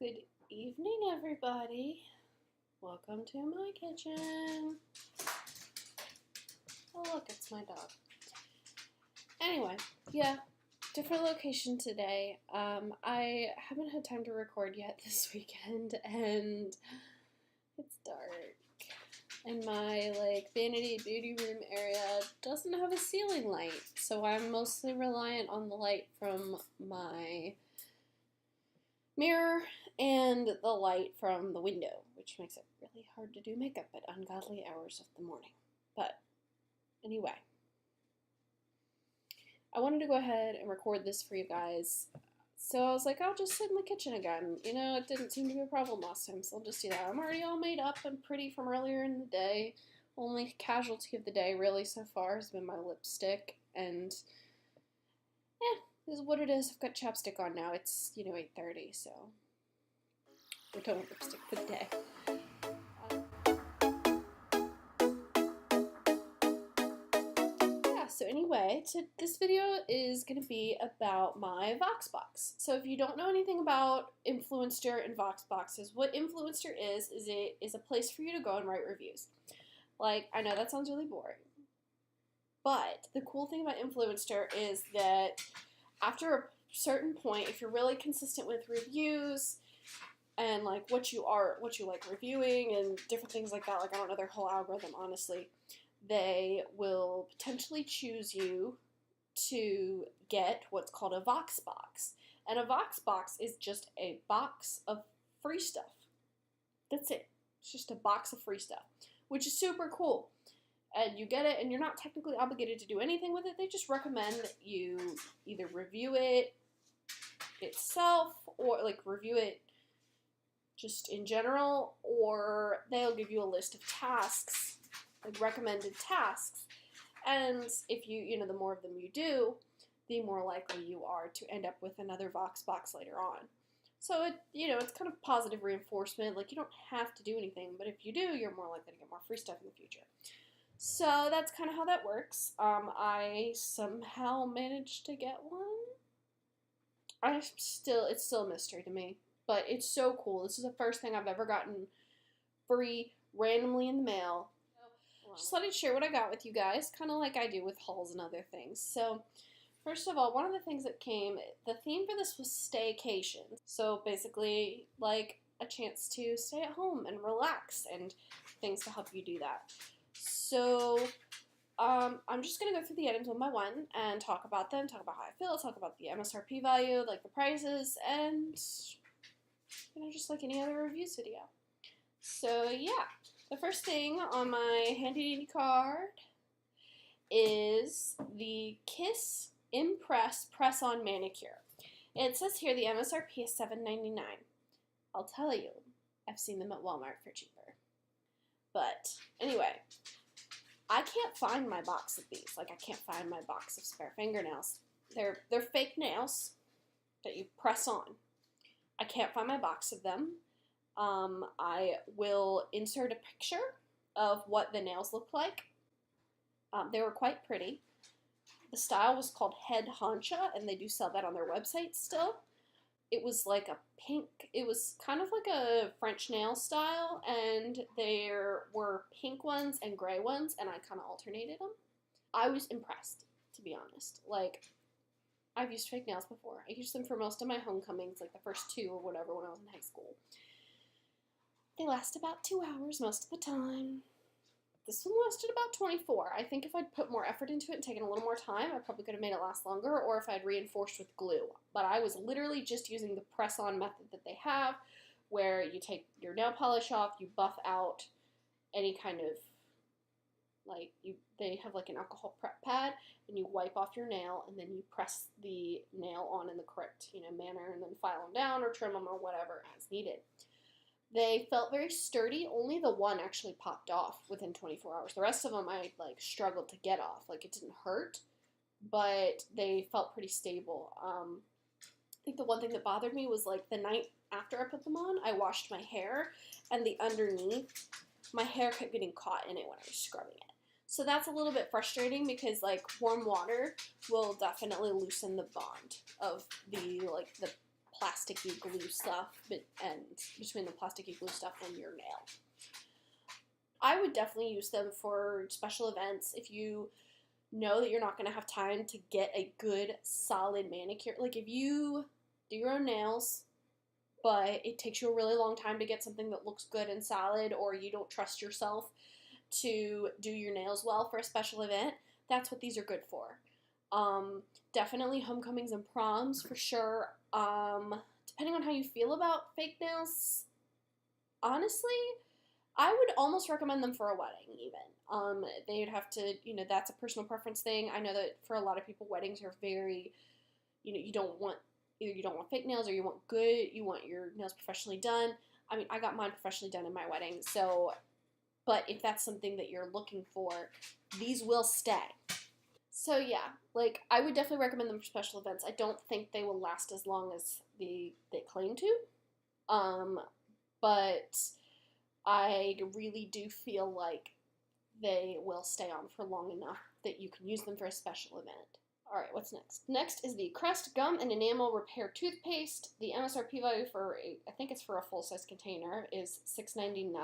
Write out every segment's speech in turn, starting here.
Good evening, everybody. Welcome to my kitchen. Oh, look, it's my dog. Anyway, yeah, different location today. I haven't had time to record yet this weekend, and it's dark. And my, vanity beauty room area doesn't have a ceiling light, so I'm mostly reliant on the light from my mirror and the light from the window, which makes it really hard to do makeup at ungodly hours of the morning. But anyway, I wanted to go ahead and record this for you guys. So I was like, I'll just sit in the kitchen again. You know, it didn't seem to be a problem last time, so I'll just do that. I'm already all made up and pretty from earlier in the day. Only casualty of the day, really, so far has been my lipstick, and this is what it is. I've got chapstick on now. It's, 8:30, so we're done with lipstick for the day. So anyway, this video is going to be about my Voxbox. So if you don't know anything about Influenster and Voxboxes, what Influencer is a place for you to go and write reviews. Like, I know that sounds really boring, but the cool thing about Influencer is that after a certain point, if you're really consistent with reviews and like what you like reviewing and different things like that, like I don't know their whole algorithm honestly, they will potentially choose you to get what's called a Voxbox. And a Voxbox is just a box of free stuff. That's it. It's just a box of free stuff, which is super cool. And you get it, and you're not technically obligated to do anything with it. They just recommend that you either review it itself or like review it just in general, or they'll give you a list of tasks, like recommended tasks, and if you the more of them you do, the more likely you are to end up with another Voxbox later on. So it's kind of positive reinforcement. Like, you don't have to do anything, but if you do, you're more likely to get more free stuff in the future. So that's kind of how that works. I somehow managed to get one. It's still a mystery to me, but it's so cool. This is the first thing I've ever gotten free randomly in the mail. Just let me share what I got with you guys, kind of like I do with hauls and other things. So, first of all, one of the things that came, the theme for this was staycation. So basically, like a chance to stay at home and relax and things to help you do that. So, I'm just going to go through the items one by one and talk about them, talk about how I feel, talk about the MSRP value, like the prices, and, just like any other reviews video. So, yeah. The first thing on my handy dandy card is the Kiss Impress Press-On Manicure. It says here the MSRP is $7.99. I'll tell you, I've seen them at Walmart for cheaper. But anyway, I can't find my box of these. Like, I can't find my box of spare fingernails. They're fake nails that you press on. I can't find my box of them. I will insert a picture of what the nails look like. They were quite pretty. The style was called Head Honcha, and they do sell that on their website still. It was like a pink, it was kind of like a French nail style, and there were pink ones and gray ones, and I kind of alternated them. I was impressed, to be honest. Like, I've used fake nails before. I used them for most of my homecomings, like the first 2 or whatever when I was in high school. They last about 2 hours most of the time. This one lasted about 24. I think if I'd put more effort into it and taken a little more time, I probably could have made it last longer, or if I'd reinforced with glue. But I was literally just using the press-on method that they have, where you take your nail polish off, you buff out any kind of, they have like an alcohol prep pad, and you wipe off your nail, and then you press the nail on in the correct, manner, and then file them down or trim them or whatever as needed. They felt very sturdy. Only the one actually popped off within 24 hours. The rest of them I struggled to get off. Like, it didn't hurt, but they felt pretty stable. I think the one thing that bothered me was like the night after I put them on, I washed my hair, and the underneath, my hair kept getting caught in it when I was scrubbing it. So that's a little bit frustrating because warm water will definitely loosen the bond of the plasticky glue stuff, and between the plasticky glue stuff and your nail. I would definitely use them for special events if you know that you're not going to have time to get a good, solid manicure. Like if you do your own nails, but it takes you a really long time to get something that looks good and solid, or you don't trust yourself to do your nails well for a special event, that's what these are good for. Definitely homecomings and proms for sure. Depending on how you feel about fake nails, honestly, I would almost recommend them for a wedding even. They'd have to, that's a personal preference thing. I know that for a lot of people, weddings are very, you don't want, either you don't want fake nails or you want your nails professionally done. I mean, I got mine professionally done in my wedding, so, but if that's something that you're looking for, these will stay. So yeah, like, I would definitely recommend them for special events. I don't think they will last as long as they claim to, but I really do feel like they will stay on for long enough that you can use them for a special event. Alright, what's next? Next is the Crest Gum and Enamel Repair Toothpaste. The MSRP value for I think it's for a full-size container, is $6.99.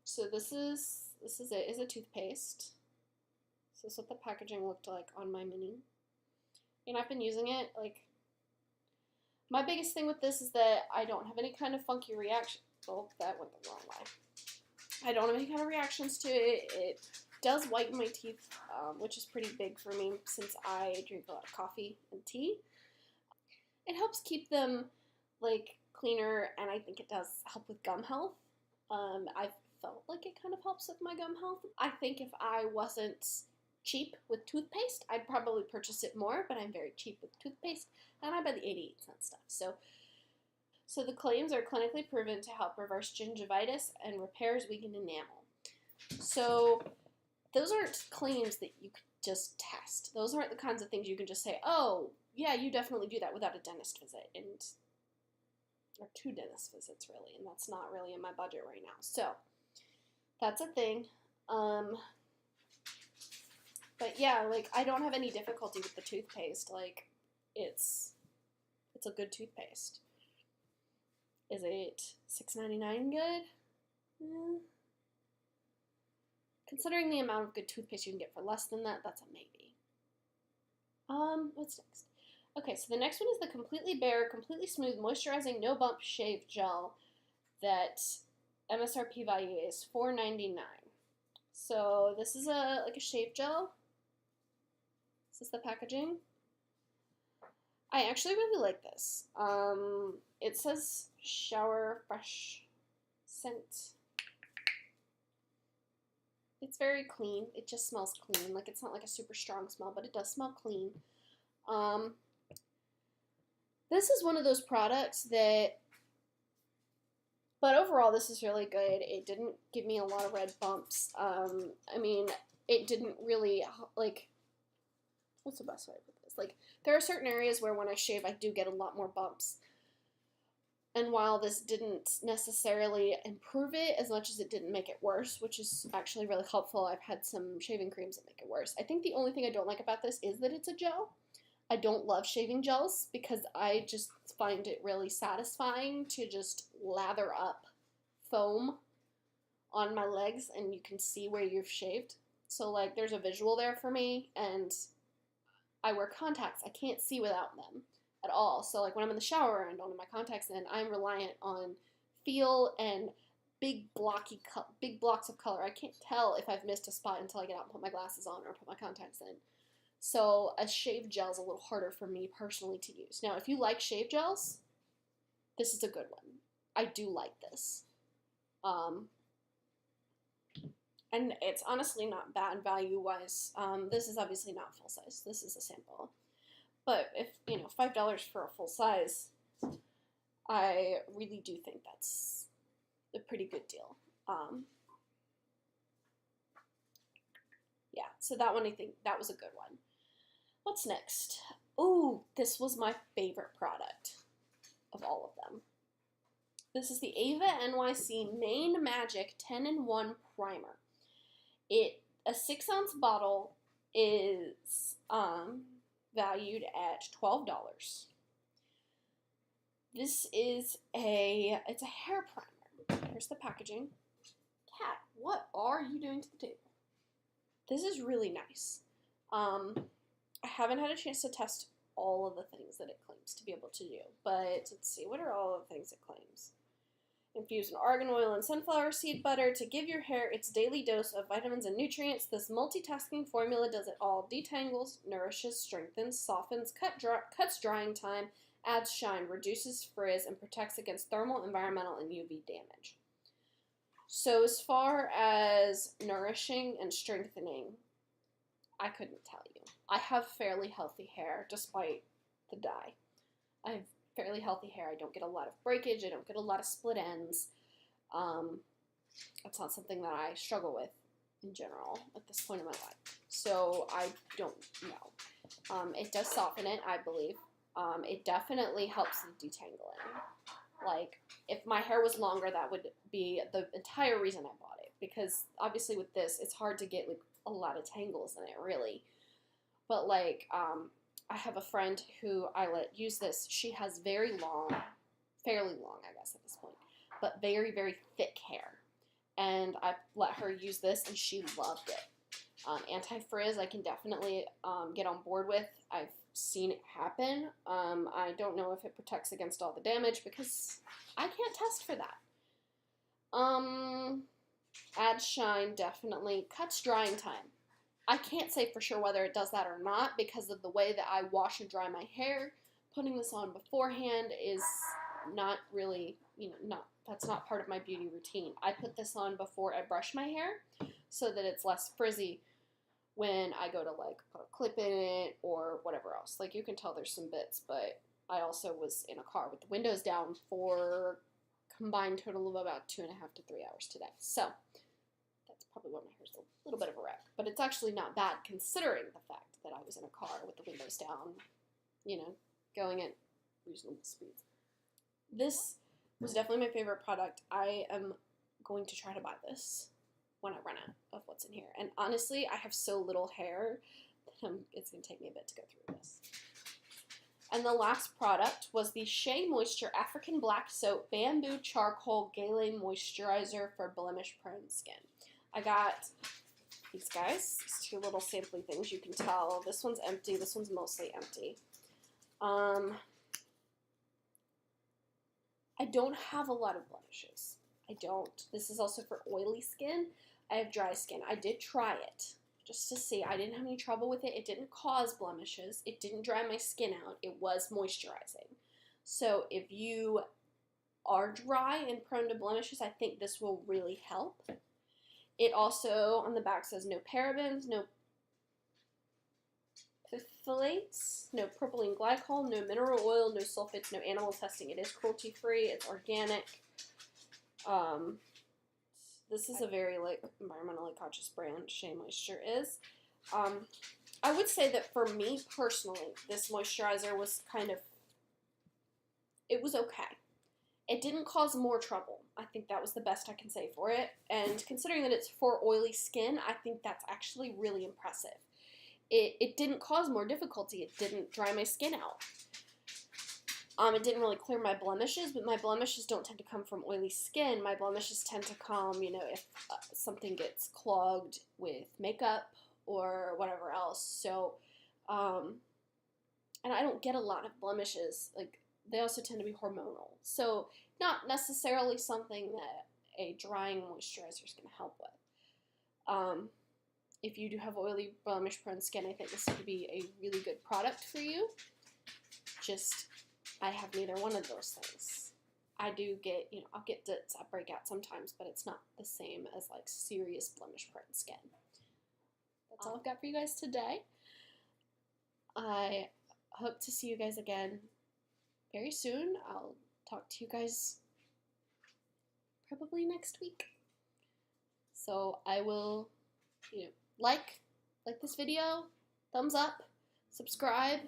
So this is it. Is a toothpaste. So this is what the packaging looked like on my mini. And I've been using it, like, my biggest thing with this is that I don't have any kind of funky reaction. Oh, that went the wrong way. I don't have any kind of reactions to it. It does whiten my teeth, which is pretty big for me since I drink a lot of coffee and tea. It helps keep them, like, cleaner, and I think it does help with gum health. I felt like it kind of helps with my gum health. I think if I wasn't cheap with toothpaste, I'd probably purchase it more, but I'm very cheap with toothpaste, and I buy the 88-cent stuff. So the claims are clinically proven to help reverse gingivitis and repairs weakened enamel. So those aren't claims that you could just test. Those aren't the kinds of things you can just say, oh, yeah, you definitely do that without a dentist visit, or 2 dentist visits, really, and that's not really in my budget right now. So that's a thing. But yeah, like, I don't have any difficulty with the toothpaste. Like, it's a good toothpaste. Is it $6.99 good? Considering the amount of good toothpaste you can get for less than that, that's a maybe. What's next? Okay, so the next one is the Completely Bare, Completely Smooth, Moisturizing, No Bump Shave Gel that MSRP value is $4.99. So this is like a shave gel. This is the packaging. I actually really like this. It says shower fresh scent. It's very clean. It just smells clean. Like, it's not like a super strong smell, but it does smell clean. This is one of those products that, but overall this is really good. It didn't give me a lot of red bumps. I mean, it didn't really, like, what's the best way to put this? Like, there are certain areas where when I shave, I do get a lot more bumps. And while this didn't necessarily improve it as much as it didn't make it worse, which is actually really helpful, I've had some shaving creams that make it worse. I think the only thing I don't like about this is that it's a gel. I don't love shaving gels because I just find it really satisfying to just lather up foam on my legs and you can see where you've shaved. So, like, there's a visual there for me, and I wear contacts. I can't see without them at all. So, like, when I'm in the shower and don't have my contacts in, I'm reliant on feel and big blocks of color. I can't tell if I've missed a spot until I get out and put my glasses on or put my contacts in. So a shave gel is a little harder for me personally to use. Now, if you like shave gels, this is a good one. I do like this. And it's honestly not bad value-wise. This is obviously not full size. This is a sample. But if, $5 for a full size, I really do think that's a pretty good deal. Yeah, so that one, I think that was a good one. What's next? Ooh, this was my favorite product of all of them. This is the Ava NYC Main Magic 10-in-1 Primer. A 6-ounce bottle is valued at $12. This is it's a hair primer. Here's the packaging. Cat, what are you doing to the table? This is really nice. I haven't had a chance to test all of the things that it claims to be able to do, but let's see, what are all the things it claims? Infuse an argan oil and sunflower seed butter to give your hair its daily dose of vitamins and nutrients. This multitasking formula does it all. Detangles, nourishes, strengthens, softens, cuts drying time, adds shine, reduces frizz, and protects against thermal, environmental, and UV damage. So as far as nourishing and strengthening, I couldn't tell you. I have fairly healthy hair despite the dye. I have fairly healthy hair. I don't get a lot of breakage. I don't get a lot of split ends. That's not something that I struggle with in general at this point in my life. So I don't know. It does soften it, I believe. It definitely helps the detangling. Like, if my hair was longer, that would be the entire reason I bought it. Because obviously with this, it's hard to get like a lot of tangles in it, really. But like, I have a friend who I let use this. She has very long, fairly long, I guess at this point, but very, very thick hair. And I let her use this, and she loved it. Anti-frizz, I can definitely get on board with. I've seen it happen. I don't know if it protects against all the damage because I can't test for that. Adds shine, definitely. Cuts drying time. I can't say for sure whether it does that or not because of the way that I wash and dry my hair. Putting this on beforehand is not really, that's not part of my beauty routine. I put this on before I brush my hair so that it's less frizzy when I go to like put a clip in it or whatever else. Like, you can tell there's some bits, but I also was in a car with the windows down for combined total of about 2.5 to 3 hours today. So that's probably why my hair's a little bit of a wreck. But it's actually not bad considering the fact that I was in a car with the windows down, going at reasonable speeds. This was definitely my favorite product. I am going to try to buy this when I run out of what's in here. And honestly, I have so little hair that it's going to take me a bit to go through this. And the last product was the Shea Moisture African Black Soap Bamboo Charcoal Gale Moisturizer for blemish-prone skin. I got these guys, these two little samply things. You can tell this one's empty, this one's mostly empty. I don't have a lot of blemishes. I don't. This is also for oily skin. I have dry skin. I did try it just to see. I didn't have any trouble with it. It didn't cause blemishes. It didn't dry my skin out. It was moisturizing. So if you are dry and prone to blemishes, I think this will really help. It also, on the back, says no parabens, no phthalates, no propylene glycol, no mineral oil, no sulfates, no animal testing. It is cruelty-free. It's organic. This is a very environmentally conscious brand. Shea Moisture is. I would say that for me personally, this moisturizer was it was okay. It didn't cause more trouble. I think that was the best I can say for it. And considering that it's for oily skin, I think that's actually really impressive. It didn't cause more difficulty. It didn't dry my skin out. It didn't really clear my blemishes, but my blemishes don't tend to come from oily skin. My blemishes tend to come, if something gets clogged with makeup or whatever else. So, and I don't get a lot of blemishes. They also tend to be hormonal. So, not necessarily something that a drying moisturizer is going to help with. If you do have oily, blemish-prone skin, I think this would be a really good product for you. I have neither one of those things. I do get, I'll get dits, I break out sometimes, but it's not the same as serious blemish-prone skin. That's all I've got for you guys today. I hope to see you guys again very soon. I'll talk to you guys probably next week. So I will, like this video, thumbs up, subscribe,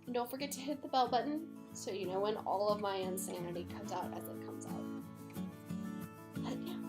and don't forget to hit the bell button so you know when all of my insanity comes out as it comes out. But yeah.